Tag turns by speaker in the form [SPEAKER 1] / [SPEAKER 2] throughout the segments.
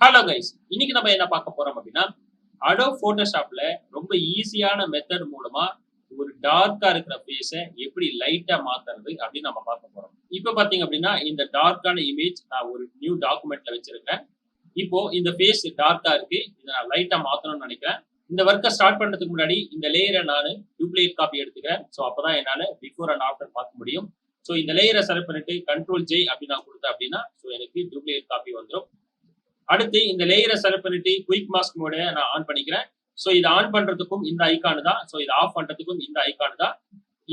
[SPEAKER 1] Hello guys, இன்னைக்கு நம்ம என்ன பார்க்க போறோம் அப்படின்னா Adobe Photoshopல ரொம்ப ஈஸியான மெத்தட் மூலமா ஒரு டார்க்கா இருக்கிற ஃபேஸை எப்படி லைட்டா மாத்துறது அப்படின்னு நம்ம பார்க்க போறோம். இப்போ பாத்தீங்க அப்படின்னா இந்த டார்க்கான இமேஜ் நான் ஒரு நியூ டாக்குமெண்ட்ல வச்சிருக்கேன். இப்போ இந்த ஃபேஸ் டார்க்கா இருக்கு, இதை நான் லைட்டா மாத்தணும்னு நினைக்கிறேன். இந்த ஒர்க்கை ஸ்டார்ட் பண்றதுக்கு முன்னாடி இந்த லேயரை நான் டூப்ளிகேட் காப்பி எடுத்துக்கிறேன். ஸோ அப்பதான் என்னால பிஃபோர் அண்ட் ஆஃப்டர் பார்க்க முடியும். ஸோ இந்த லேயரை செலக்ட் பண்ணிட்டு கண்ட்ரோல் ஜே அப்படின்னு நான் கொடுத்தேன் அப்படின்னா ஸோ எனக்கு டூப்ளிகேட் காப்பி வந்துடும். அடுத்து இந்த லேயரை செலக்ட் பண்ணிட்டு குயிக் மாஸ்க் மோட நான் ஆன் பண்ணிக்கிறேன். ஸோ இதை ஆன் பண்றதுக்கும் இந்த ஐக்கானு தான், ஸோ இதை ஆஃப் பண்றதுக்கும் இந்த ஐக்கானு தான்.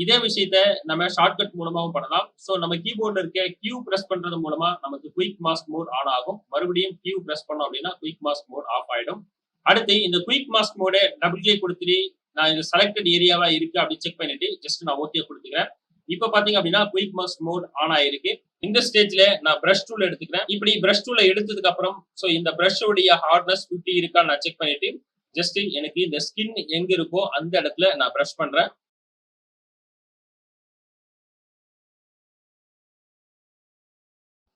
[SPEAKER 1] இதே விஷயத்த நம்ம ஷார்ட்கட் மூலமாவும் பண்ணலாம். ஸோ நம்ம கீபோர்ட்ல இருக்க கியூ பிரஸ் பண்றது மூலமா நமக்கு குயிக் மாஸ்க் மோட் ஆன் ஆகும். மறுபடியும் கியூ பிரஸ் பண்ணோம் அப்படின்னா குயிக் மாஸ்க் மோட் ஆஃப் ஆயிடும். அடுத்து இந்த குயிக் மாஸ்க் மோட டபுள் கிளிக் கொடுத்துட்டு நான் இந்த செலக்டட் ஏரியாவா இருக்கு அப்படின்னு செக் பண்ணிட்டு ஜஸ்ட் நான் ஓகே கொடுத்துக்கிறேன். இப்போ பாத்தீங்க அப்படின்னா குயிக் மாஸ்க் மோட் ஆன் ஆயிருக்கு. இந்த ஸ்டேஜ்ல நான் பிரஷ் டூல் எடுத்துக்கிறேன். இப்படி பிரஷ் டூல எடுத்ததுக்கு அப்புறம் சோ இந்த பிரஷோடைய ஹார்ட்னஸ் 50 இருக்கா நான் செக் பண்ணிட்டு ஜஸ்ட் எனக்கு இந்த ஸ்கின் எங்க இருக்கோ அந்த இடத்துல நான் பிரஷ் பண்றேன்.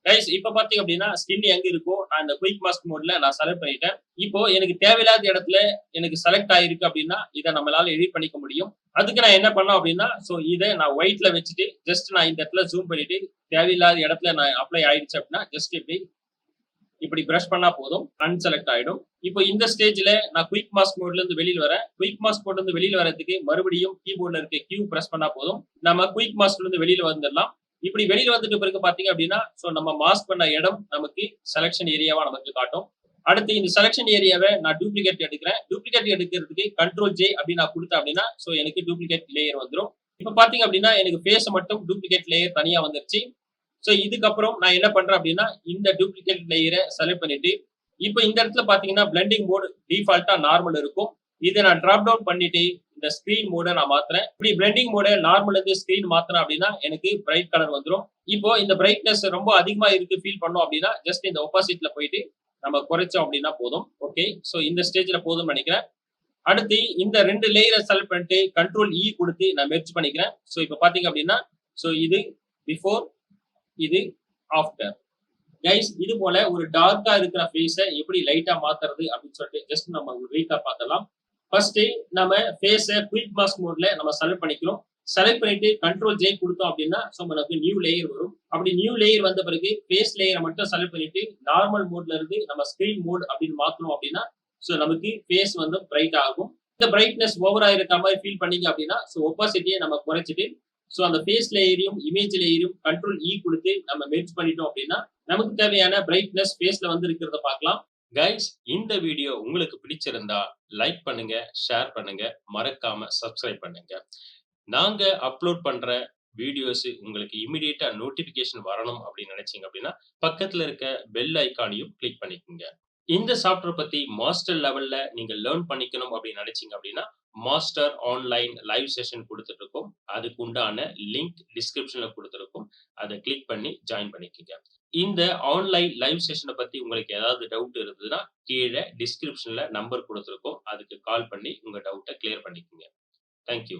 [SPEAKER 1] கைஸ் இப்போ பாத்தீங்க அப்படின்னா ஸ்கின் எங்க இருக்கோ நான் இந்த குயிக் மாஸ்க் மோட்ல நான் செலக்ட் பண்ணிட்டேன். இப்போ எனக்கு தேவையில்லாத இடத்துல எனக்கு செலக்ட் ஆயிருக்கு அப்படின்னா இதை நம்மளால எடிட் பண்ணிக்க முடியும். அதுக்கு நான் என்ன பண்ணோம் அப்படின்னா ஸோ இதை நான் ஒயிட்ல வச்சுட்டு ஜஸ்ட் நான் இந்த இடத்துல ஜூம் பண்ணிட்டு தேவையில்லாத இடத்துல நான் அப்ளை ஆயிடுச்சு அப்படின்னா ஜஸ்ட் இப்படி பிரஷ் பண்ணா போதும், அன்செலக்ட் ஆயிடும். இப்போ இந்த ஸ்டேஜ்ல நான் குயிக் மாஸ்க் மோட்ல இருந்து வெளியில வரேன். குயிக் மாஸ்க் மோட்ல இருந்து வெளியில வரதுக்கு மறுபடியும் கீபோர்ட்ல இருக்க கியூ பிரஸ் பண்ணா போதும், நம்ம குயிக் மாஸ்க்ல இருந்து வெளியில வந்துடலாம். இப்படி வெளியில வந்துட்டு பிறகு பாத்தீங்க அப்படின்னா சோ நம்ம மாஸ்க் பண்ண இடம் நமக்கு செலக்ஷன் ஏரியாவா நமக்கு காட்டும். அடுத்து இந்த செலக்ஷன் ஏரியாவை நான் டூப்ளிகேட் எடுக்கிறேன். டூப்ளிகேட் எடுக்கிறதுக்கு கண்ட்ரோல் ஜே அப்படி நான் கொடுத்தேன் அப்படின்னா சோ எனக்கு டூப்ளிகேட் லேயர் வந்துடும். இப்போ பாத்தீங்க அப்படின்னா எனக்கு ஃபேஸ் மட்டும் டூப்ளிகேட் லேயர் தனியா வந்துருச்சு. சோ இதுக்கப்புறம் நான் என்ன பண்றேன் அப்படின்னா இந்த டூப்ளிகேட் லேயரை செலக்ட் பண்ணிட்டு இப்போ இந்த இடத்துல பாத்தீங்கன்னா பிளெண்டிங் மோட் டிஃபால்ட்டா நார்மல் இருக்கும். இதை நான் டிராப் டவுன் பண்ணிட்டு இந்த ஸ்கிரீன் மோட நான் மாத்துறேன். இப்படி பிளெண்டிங் மோட நார்மல் இருந்து ஸ்கிரீன் மாத்தினேன் அப்படின்னா எனக்கு பிரைட் கலர் வந்துடும். இப்போ இந்த பிரைட்னஸ் ரொம்ப அதிகமா இருக்கு ஃபீல் பண்ணோம் அப்படின்னா ஜஸ்ட் இந்த ஒப்பாசிட்டில போயிட்டு நம்ம குறைச்சோம் அப்படின்னா போதும். ஓகே, சோ இந்த ஸ்டேஜ்ல போதும்னு நினைக்கிறேன். அடுத்து இந்த ரெண்டு லேயரை செலக்ட் பண்ணிட்டு கண்ட்ரோல் இ கொடுத்து நான் மெர்ஜ் பண்ணிக்கிறேன். சோ இப்போ பாத்தீங்க அப்படின்னா சோ இது பிஃபோர், இது ஆஃப்டர். கைஸ் இது போல ஒரு டார்க்கா இருக்கிற ஃபேஸை எப்படி லைட்டா மாத்துறது அப்படின்னு சொல்லிட்டு ஜஸ்ட் நம்ம ஒரு ரீகேப் பார்க்கலாம். ஃபர்ஸ்ட் நம்ம ஃபேஸை குயிக் மாஸ்க் மோட்ல நம்ம செலக்ட் பண்ணிக்கிறோம். செலக்ட் பண்ணிட்டு கண்ட்ரோல் ஜே கொடுத்தோம் அப்படின்னா ஸோ நமக்கு நியூ லேயர் வரும். அப்படி நியூ லேயர் வந்த பிறகு ஃபேஸ் லேயரை மட்டும் செலக்ட் பண்ணிட்டு நார்மல் மோட்ல இருந்து நம்ம ஸ்கிரீன் மோட் அப்படின்னு மாத்தணும் அப்படின்னா ஸோ நமக்கு ஃபேஸ் வந்து பிரைட் ஆகும். இந்த பிரைட்னஸ் ஓவரா இருக்க மாதிரி ஃபீல் பண்ணீங்க அப்படின்னா ஸோ ஒப்பாசிட்டியை நம்ம குறைச்சிட்டு ஸோ அந்த ஃபேஸ் லேயரையும் இமேஜ் லேயரையும் கண்ட்ரோல் இ கொடுத்து நம்ம மெர்ஜ் பண்ணிட்டோம் அப்படின்னா நமக்கு தேவையான பிரைட்னஸ் ஃபேஸ்ல வந்து இருக்கிறத பார்க்கலாம். கைஸ் இந்த வீடியோ உங்களுக்கு பிடிச்சிருந்தா லைக் பண்ணுங்க, ஷேர் பண்ணுங்க, மறக்காம சப்ஸ்கிரைப் பண்ணுங்க. நாங்க அப்லோட் பண்ற வீடியோஸ் உங்களுக்கு இமிடியேட்டா நோட்டிபிகேஷன் வரணும் அப்படின்னு நினைச்சீங்க அப்படின்னா பக்கத்துல இருக்க பெல் ஐக்கானையும் கிளிக் பண்ணிக்கோங்க. இந்த சாஃப்ட்வேர் பத்தி மாஸ்டர் லெவல்ல நீங்க லேர்ன் பண்ணிக்கணும் அப்படின்னு நினைச்சீங்க அப்படின்னா மாஸ்டர் ஆன்லைன் லைவ் செஷன் கொடுத்துட்டு இருக்கோம். அதுக்கு உண்டான லிங்க் டிஸ்கிரிப்ஷன்ல கொடுத்துருக்கோம். அதை கிளிக் பண்ணி ஜாயின் பண்ணிக்கோங்க. இந்த ஆன்லைன் லைவ் செஷனை பத்தி உங்களுக்கு ஏதாவது டவுட் இருந்ததுன்னா கீழே டிஸ்கிரிப்ஷன்ல நம்பர் கொடுத்துருக்கோம். அதுக்கு கால் பண்ணி உங்க டவுட்டை கிளியர் பண்ணிக்கோங்க. தேங்க்யூ.